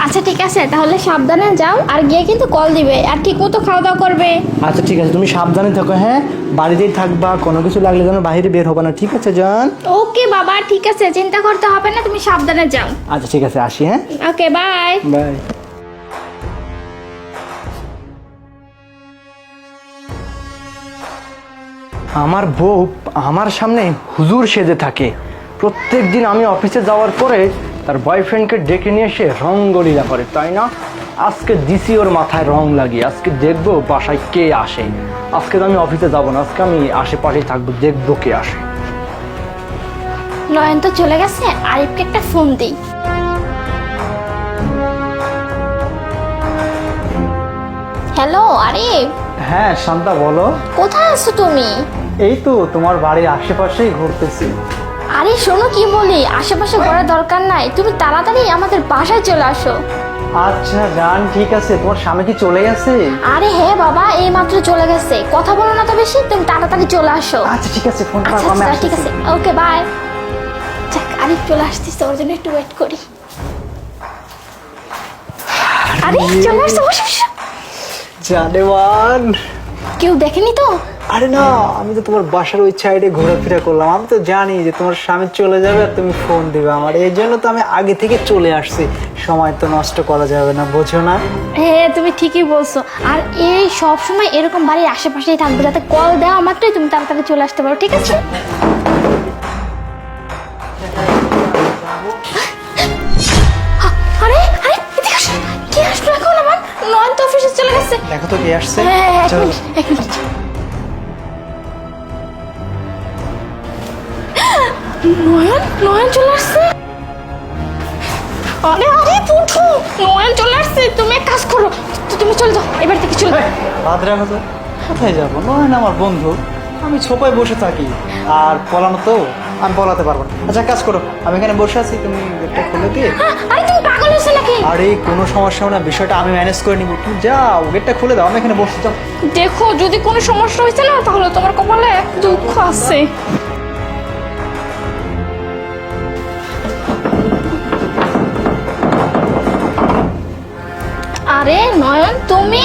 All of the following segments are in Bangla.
আচ্ছা ঠিক আছে, তাহলে সাবধানে যাও, আর গিয়ে কিন্তু কল দিবে, আর ঠিক মতো খাওয়া দাওয়া করবে। আচ্ছা ঠিক আছে, তুমি সাবধানে থাকো। হ্যাঁ, বাড়িতেই থাকবা, কোনো কিছু লাগলে যেন বাইরে বের হবে না, ঠিক আছে জান? ওকে বাবা, ঠিক আছে, চিন্তা করতে হবে না, তুমি সাবধানে যাও। আচ্ছা ঠিক আছে, আসি। হ্যাঁ, ওকে, বাই। বাই। আমার বউ আমার সামনে হুজুর সেজে থাকে। প্রত্যেক দিন আমি অফিসে যাওয়ার পরে তার বয়ফ্রেন্ডকে ডেকে নিয়ে এসে রঙ্গলীলা করে, তাই না? আজকে দিছি ওর মাথায় রং লাগিয়ে, আজকে দেখবো বাসায় কে আসে। আজকে তো আমি অফিসে যাবো না, আজকে আমি আশেপাশেই থাকবো, দেখবো কে আসে। নয়ন তো চলে গেছে, আরিফকে একটা ফোন দিই। হ্যালো আরিফ। হ্যাঁ শান্তা, বলো। কোথায় আছো তুমি? এই তো তোমার বাড়ির আশেপাশেই ঘুরতেছি। আরে শোনো কি বলি, আশেপাশে ঘোরার দরকার নাই, তুমি তাড়াতাড়ি আমাদের বাসায় চলে আসো। আচ্ছা জান, ঠিক আছে। তোমার স্বামী কি চলে গেছে? আরে হ্যাঁ বাবা, এই মাত্র চলে গেছে, কথা বলো না তো বেশি, তুমি তাড়াতাড়ি চলে আসো। আচ্ছা ঠিক আছে, ফোনটা আচ্ছা রাখো, আমি আচ্ছা ঠিক আসতেছি। আছে, ওকে বাই। যাক, আরিফ চলে আসতেছে, ওর জন্য একটু ওয়েট করি। আরে চলে আসছে, বসো বসো। জানেমান, কেউ দেখেনি তো? আরে না, আমি তো তোমার বাসার ওই সাইডে ঘোরাফেরা করলাম। আমি তো জানি যে তোমার স্বামী চলে যাবে আর তুমি ফোন দিবে আমার, এই জন্য তো আমি আগে থেকে চলে আসছি। সময় তো নষ্ট করা যাবে না, বোঝো না? হ্যাঁ তুমি ঠিকই বলছো, আর এই সব সময় এরকম বাড়ির আশেপাশেই থাকবে, যাতে কল দেওয়া মাত্রই তুমি তাড়াতাড়ি চলে আসতে পারো, ঠিক আছে? আরে আরে এদিকে আসো। কি আসলো এখন আমার? নয়ন তো অফিসে চলে গেছে। দেখো তো কে আসছে। হ্যাঁ এক চলো। মিনিট, এক মিনিট। নয়ন, নয়ন চলে আসছে। আরে আরে পুঠু, নয়ন চলে আসছে, তুমি এক কাজ করো, তুমি চলে যাও, এবার থেকে চলে যাও। বাদ রাখো তো, কোথায় যাবো? নয় না আমার বন্ধু, আমি ছোপায় বসে থাকি, আর পলানো তো আমি পলাতে পারবো না। আচ্ছা কাজ করো, আমি এখানে বসে আছি, তুমি গেটটা খুলে দিয়ে। আরে তুমি পাগল হয়েছো নাকি? আরে কোনো সমস্যা না, বিষয়টা আমি ম্যানেজ করে নিব। তুমি যাও, গেটটা খুলে দাও, আমি এখানে বসে যাও। দেখো যদি কোনো সমস্যা হয়েছে না, তাহলে তোমার কপালে এক দুঃখ আছে। আরে নয়ন তুমি?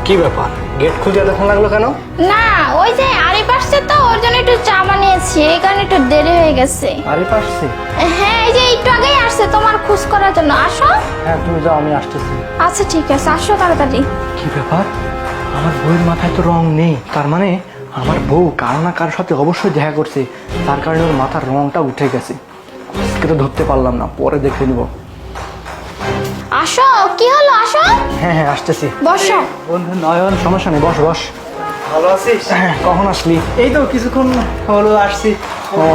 কি ব্যাপার, গেট খুলতে এতক্ষণ লাগলো কেন? না, ওই যে আরিফ আসছে তো, ওর জন্য একটু চা বানিয়েছি, এই কারণে একটু দেরি হয়ে গেছে। আরে পারছি। হ্যাঁ এই যে একটু আগেই আসছে তোমার খোঁজ করার জন্য, আসো। হ্যাঁ তুমি যাও, আমি আসতেছি। আচ্ছা ঠিক আছে, আসো তাড়াতাড়ি। কি ব্যাপার, আমার বউয়ের মাথায় তো রং নেই, তার মানে আমার বউ কারো না কারোর সাথে অবশ্যই দেখা করছে, তার কারণে ওর মাথার রংটা উঠে গেছে। আজকে তো ধরতে পারলাম না, পরে দেখে নিব। আসো, কি হলো, আসো। হ্যাঁ হ্যাঁ আসতেছি। বসো। বন্ধু নয়ন, সমস্যা নেই, বস বস। ভালো আছিস? হ্যাঁ, কখন আসলি? এই তো কিছুক্ষণ হলো আসছি।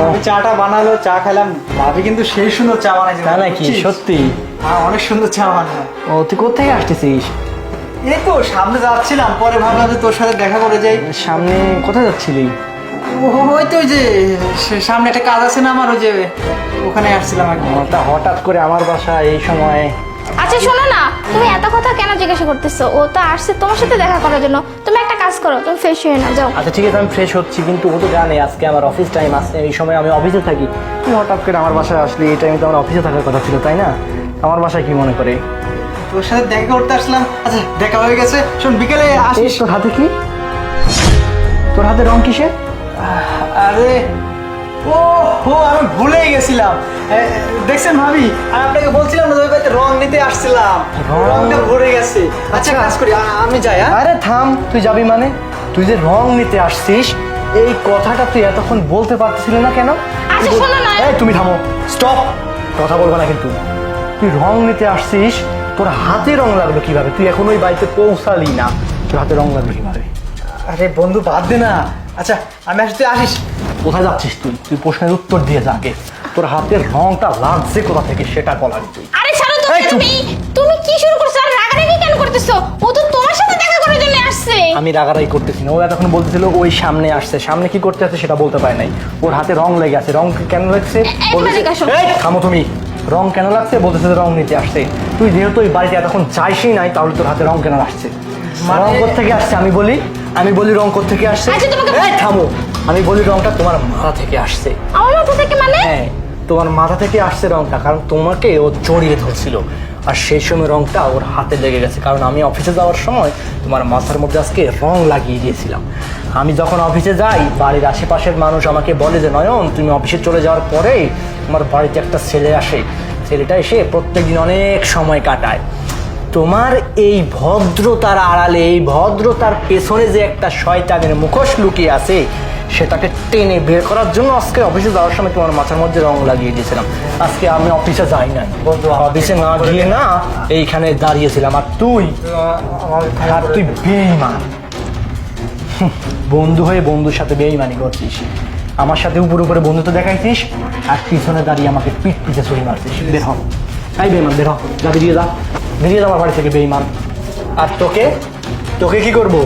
আমি চাটা বানালো, চা খেলাম। ভাবি কিন্তু সেই সুন্দর চা বানাইছে। তা নাকি? বুঝছিস? সত্যি? হ্যাঁ, অনেক সুন্দর চা বানায়। ও, তুই কোথেকে আসতেছিস? এই তো সামনে যাচ্ছিলাম, পরে ভাবলাম যে তোর সাথে দেখা করে যাই। সামনে কোথায় যাচ্ছিলি? ওই তো ওই যে সামনে একটা কাজ আছে না আমার, ওই যে ওখানে আসছিলাম আর কি। তা হঠাৎ করে আমার বাসা এই সময়? আচ্ছা শোনো না, তুমি এত কথা কেন জিজ্ঞাসা করতেছো? ও তো আসছে তোমার সাথে দেখা করার জন্য, তুমি একটা কাজ করো, তুমি ফ্রেশ হয়ে নাও, যাও। আচ্ছা ঠিক আছে, আমি ফ্রেশ হচ্ছি, কিন্তু ও তো জানে আজকে আমার অফিস টাইম আছে, এই সময় আমি অফিসে থাকি। তুই হঠাৎ করে আমার বাসায় আসলি, এই টাইমে তো আমার অফিসে থাকার কথা ছিল, তাই না? আমার বাসায় কি মনে করে? তোর সাথে দেখা করতে আসলাম। আচ্ছা দেখা হয়ে গেছে, শোন বিকেলে এই আসিস। তোর হাতে কি? তোর হাতে রং কিসের? আরে ও হো, আমি ভুলেই গেছিলাম। দেখছেন ভাবি, আমি আপনাকে বলছিলাম না, ওই বাড়িতে রং নিতে আসছিলাম, রং? রংটা ভরে গেছে। আচ্ছা কাজ করি, আমি যাই। হ্যাঁ আরে থাম, তুই যাবি মানে? তুই যে রং নিতে আসছিস, এই কথাটা তুই এতক্ষণ বলতে পারতেছিলি না কেন? আচ্ছা শোনো না। এই তুমি থামো, স্টপ, কথা বলবো না কিন্তু। তুই রং নিতে আসছিস, তোর হাতে রং লাগলো কিভাবে? তুই এখন ওই বাড়িতে পৌঁছালি না, তোর হাতে রং লাগলো কিভাবে? আরে বন্ধু বাদ দে না। আচ্ছা আমি আসি, তুই আসিস। কোথায় যাচ্ছিস তুই? তুই প্রশ্নের উত্তর দিয়ে যা আগে। তোর হাতের রংটা লাগছে কোথা থেকে সেটা বলাবি তুই। আরে ছাড়ো তো, এই চুপ। তুমি কি শুরু করছো? আর রাগারাগি কেন করতেছো? ও তো তোমার সাথে দেখা করার জন্য আসছে। আমি রাগারাগি করতেছি না, ও এতক্ষণ বলতেছিল ওই সামনে আসছে, সামনে কি করতে আছে সেটা বলতে পারে নাই। ওর হাতে রং লেগে আছে, রং কেন লাগছে একবার জিজ্ঞাসা। এই থামো তুমি, রং কেন লাগছে বলতেছে যে রং নিতে আসছে। তুই যেহেতু ওই বাড়িতে এতক্ষণ যাইসই নাই, তাহলে তোর হাতে রং কেন আসছে? মানে- রং কোত্থেকে আসছে আমি বলি রং কোত্থেকে আসছে? আচ্ছা, তোমাকে- এই থামো, আমি বলি রংটা তোমার মাথা থেকে আসছে। আমার মাথা থেকে মানে? হ্যাঁ, তোমার মাথা থেকে আসছে রংটা, কারণ তোমাকে ও জড়িয়ে ধরছিল আর সেই সময় রংটা ওর হাতে লেগে গেছে, কারণ আমি অফিসে যাওয়ার সময় তোমার মাথার মধ্যে আজকে রং লাগিয়ে দিয়েছিলাম। আমি যখন অফিসে যাই বাড়ির আশেপাশের মানুষ আমাকে বলে যে নয়ন তুমি অফিসে চলে যাওয়ার পরেই তোমার বাড়িতে একটা ছেলে আসে, ছেলেটা এসে প্রত্যেকদিন অনেক সময় কাটায়। তোমার এই ভদ্রতার আড়ালে, এই ভদ্রতার পেছনে যে একটা শয়তানের মুখোশ লুকিয়ে আছে সেটাকে টেনে বের করার জন্য আজকে অফিসে যাওয়ার সময় তোমার মাথার মধ্যে রং লাগিয়ে দিয়েছিলাম। আজকে আমি অফিসে যাই না, অফিসে না গিয়ে না এইখানে দাঁড়িয়েছিলাম। আর তুই বেঈমান, বন্ধু হয়ে বন্ধুর সাথে বেঈমানি করছিস, আমার সাথে উপরে উপরে বন্ধুত্ব দেখাইছিস আর পিছনে দাঁড়িয়ে আমাকে পিঠ পিছে ছুরি মারছিস। বের হ, তাই বেঈমান, বের হ, যা বেরিয়ে যা, বেরিয়ে যা আমার বাড়ি থেকে বেঈমান। আর তোকে তোকে কি করবো?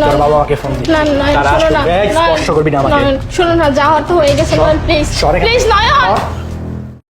তোর বাবা আমাকে ফোন দিচ্ছে, তারা আসবে, স্পর্শ করবি না আমাকে। শোনো না, যাওয়ার তো হয়ে গেছে, প্লিজ সরে প্লিজ নয়ন।